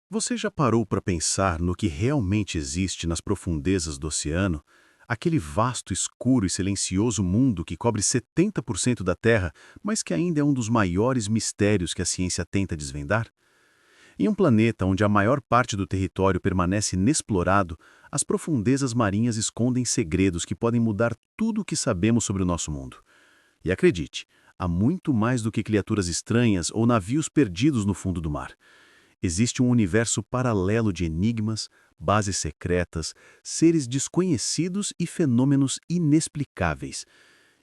Você já parou para pensar no que realmente existe nas profundezas do oceano? Aquele vasto, escuro e silencioso mundo que cobre 70% da Terra, mas que ainda é um dos maiores mistérios que a ciência tenta desvendar? Em um planeta onde a maior parte do território permanece inexplorado, as profundezas marinhas escondem segredos que podem mudar tudo o que sabemos sobre o nosso mundo. E acredite, há muito mais do que criaturas estranhas ou navios perdidos no fundo do mar. Existe um universo paralelo de enigmas, bases secretas, seres desconhecidos e fenômenos inexplicáveis.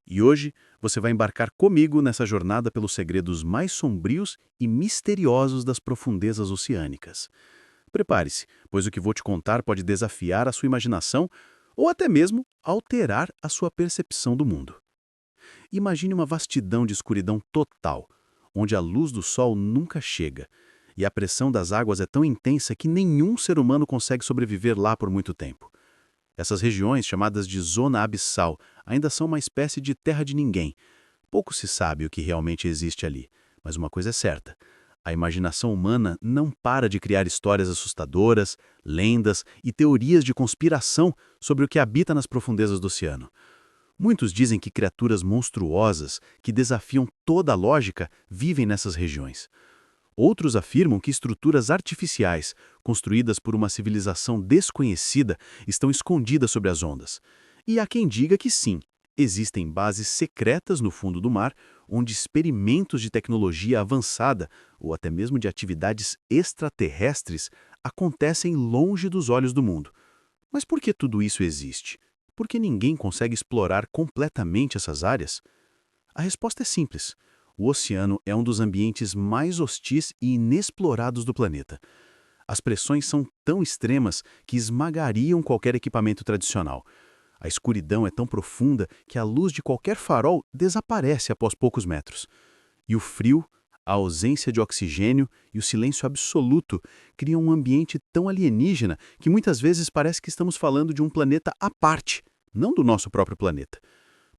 E hoje você vai embarcar comigo nessa jornada pelos segredos mais sombrios e misteriosos das profundezas oceânicas. Prepare-se, pois o que vou te contar pode desafiar a sua imaginação ou até mesmo alterar a sua percepção do mundo. Imagine uma vastidão de escuridão total, onde a luz do sol nunca chega, e a pressão das águas é tão intensa que nenhum ser humano consegue sobreviver lá por muito tempo. Essas regiões, chamadas de zona abissal, ainda são uma espécie de terra de ninguém. Pouco se sabe o que realmente existe ali, mas uma coisa é certa: a imaginação humana não para de criar histórias assustadoras, lendas e teorias de conspiração sobre o que habita nas profundezas do oceano. Muitos dizem que criaturas monstruosas, que desafiam toda a lógica, vivem nessas regiões. Outros afirmam que estruturas artificiais, construídas por uma civilização desconhecida, estão escondidas sob as ondas. E há quem diga que sim, existem bases secretas no fundo do mar, onde experimentos de tecnologia avançada, ou até mesmo de atividades extraterrestres, acontecem longe dos olhos do mundo. Mas por que tudo isso existe? Por que ninguém consegue explorar completamente essas áreas? A resposta é simples. O oceano é um dos ambientes mais hostis e inexplorados do planeta. As pressões são tão extremas que esmagariam qualquer equipamento tradicional. A escuridão é tão profunda que a luz de qualquer farol desaparece após poucos metros. E o frio, a ausência de oxigênio e o silêncio absoluto criam um ambiente tão alienígena que muitas vezes parece que estamos falando de um planeta à parte, não do nosso próprio planeta.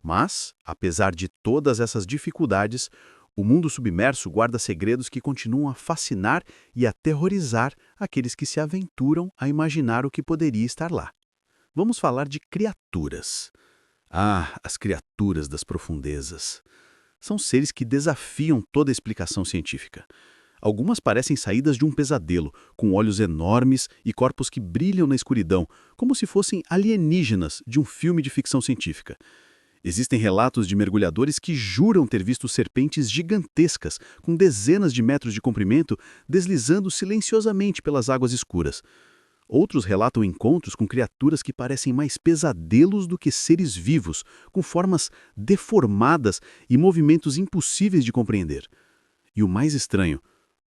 Mas, apesar de todas essas dificuldades, o mundo submerso guarda segredos que continuam a fascinar e aterrorizar aqueles que se aventuram a imaginar o que poderia estar lá. Vamos falar de criaturas. Ah, as criaturas das profundezas. São seres que desafiam toda a explicação científica. Algumas parecem saídas de um pesadelo, com olhos enormes e corpos que brilham na escuridão, como se fossem alienígenas de um filme de ficção científica. Existem relatos de mergulhadores que juram ter visto serpentes gigantescas, com dezenas de metros de comprimento, deslizando silenciosamente pelas águas escuras. Outros relatam encontros com criaturas que parecem mais pesadelos do que seres vivos, com formas deformadas e movimentos impossíveis de compreender. E o mais estranho,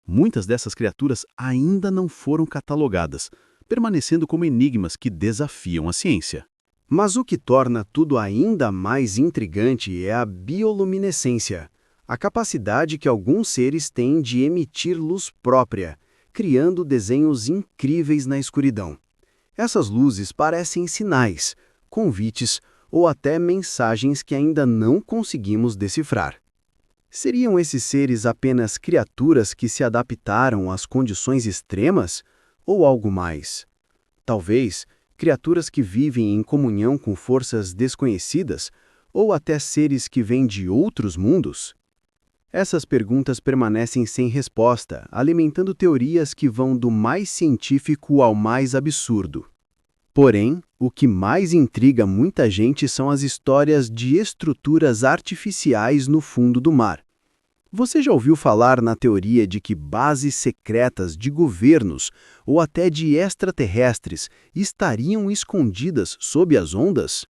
muitas dessas criaturas ainda não foram catalogadas, permanecendo como enigmas que desafiam a ciência. Mas o que torna tudo ainda mais intrigante é a bioluminescência, a capacidade que alguns seres têm de emitir luz própria, criando desenhos incríveis na escuridão. Essas luzes parecem sinais, convites ou até mensagens que ainda não conseguimos decifrar. Seriam esses seres apenas criaturas que se adaptaram às condições extremas ou algo mais? Talvez criaturas que vivem em comunhão com forças desconhecidas ou até seres que vêm de outros mundos? Essas perguntas permanecem sem resposta, alimentando teorias que vão do mais científico ao mais absurdo. Porém, o que mais intriga muita gente são as histórias de estruturas artificiais no fundo do mar. Você já ouviu falar na teoria de que bases secretas de governos ou até de extraterrestres estariam escondidas sob as ondas?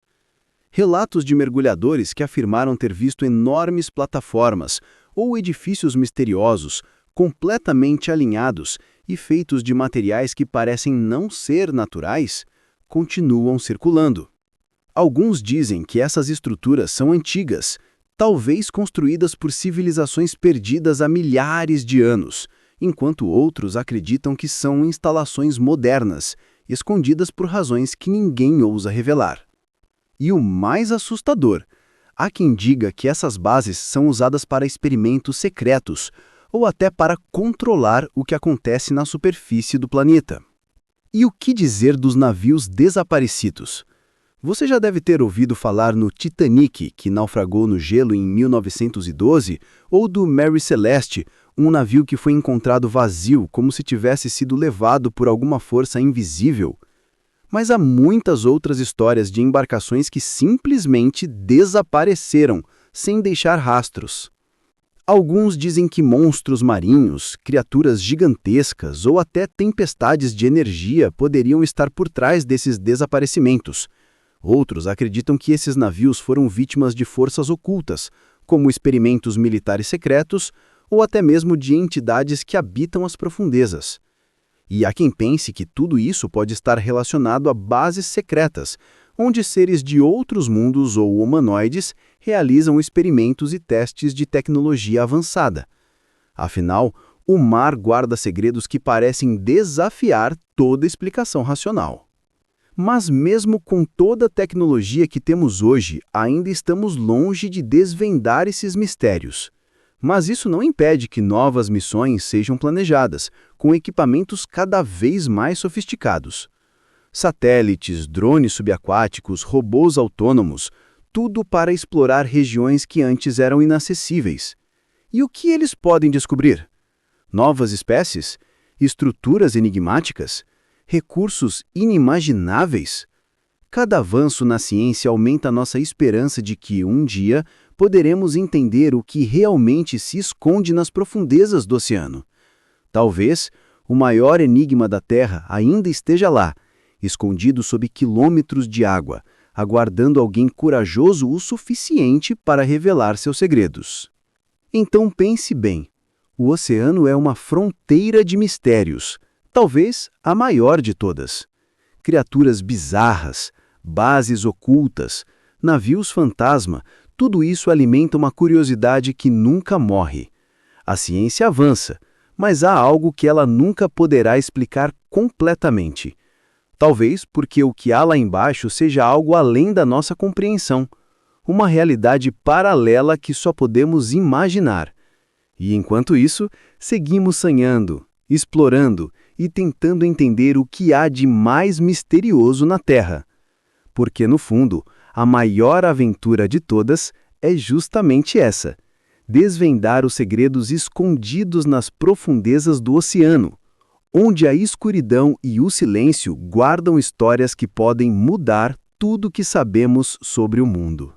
Relatos de mergulhadores que afirmaram ter visto enormes plataformas ou edifícios misteriosos, completamente alinhados e feitos de materiais que parecem não ser naturais, continuam circulando. Alguns dizem que essas estruturas são antigas, talvez construídas por civilizações perdidas há milhares de anos, enquanto outros acreditam que são instalações modernas, escondidas por razões que ninguém ousa revelar. E o mais assustador, há quem diga que essas bases são usadas para experimentos secretos, ou até para controlar o que acontece na superfície do planeta. E o que dizer dos navios desaparecidos? Você já deve ter ouvido falar no Titanic, que naufragou no gelo em 1912, ou do Mary Celeste, um navio que foi encontrado vazio, como se tivesse sido levado por alguma força invisível. Mas há muitas outras histórias de embarcações que simplesmente desapareceram, sem deixar rastros. Alguns dizem que monstros marinhos, criaturas gigantescas ou até tempestades de energia poderiam estar por trás desses desaparecimentos. Outros acreditam que esses navios foram vítimas de forças ocultas, como experimentos militares secretos ou até mesmo de entidades que habitam as profundezas. E há quem pense que tudo isso pode estar relacionado a bases secretas, onde seres de outros mundos ou humanoides realizam experimentos e testes de tecnologia avançada. Afinal, o mar guarda segredos que parecem desafiar toda explicação racional. Mas mesmo com toda a tecnologia que temos hoje, ainda estamos longe de desvendar esses mistérios. Mas isso não impede que novas missões sejam planejadas, com equipamentos cada vez mais sofisticados. Satélites, drones subaquáticos, robôs autônomos, tudo para explorar regiões que antes eram inacessíveis. E o que eles podem descobrir? Novas espécies? Estruturas enigmáticas? Recursos inimagináveis? Cada avanço na ciência aumenta nossa esperança de que, um dia, poderemos entender o que realmente se esconde nas profundezas do oceano. Talvez o maior enigma da Terra ainda esteja lá, escondido sob quilômetros de água, aguardando alguém corajoso o suficiente para revelar seus segredos. Então pense bem, o oceano é uma fronteira de mistérios, talvez a maior de todas. Criaturas bizarras, bases ocultas, navios fantasma, tudo isso alimenta uma curiosidade que nunca morre. A ciência avança, mas há algo que ela nunca poderá explicar completamente. Talvez porque o que há lá embaixo seja algo além da nossa compreensão, uma realidade paralela que só podemos imaginar. E enquanto isso, seguimos sonhando, explorando e tentando entender o que há de mais misterioso na Terra. Porque, no fundo, a maior aventura de todas é justamente essa: desvendar os segredos escondidos nas profundezas do oceano, onde a escuridão e o silêncio guardam histórias que podem mudar tudo o que sabemos sobre o mundo.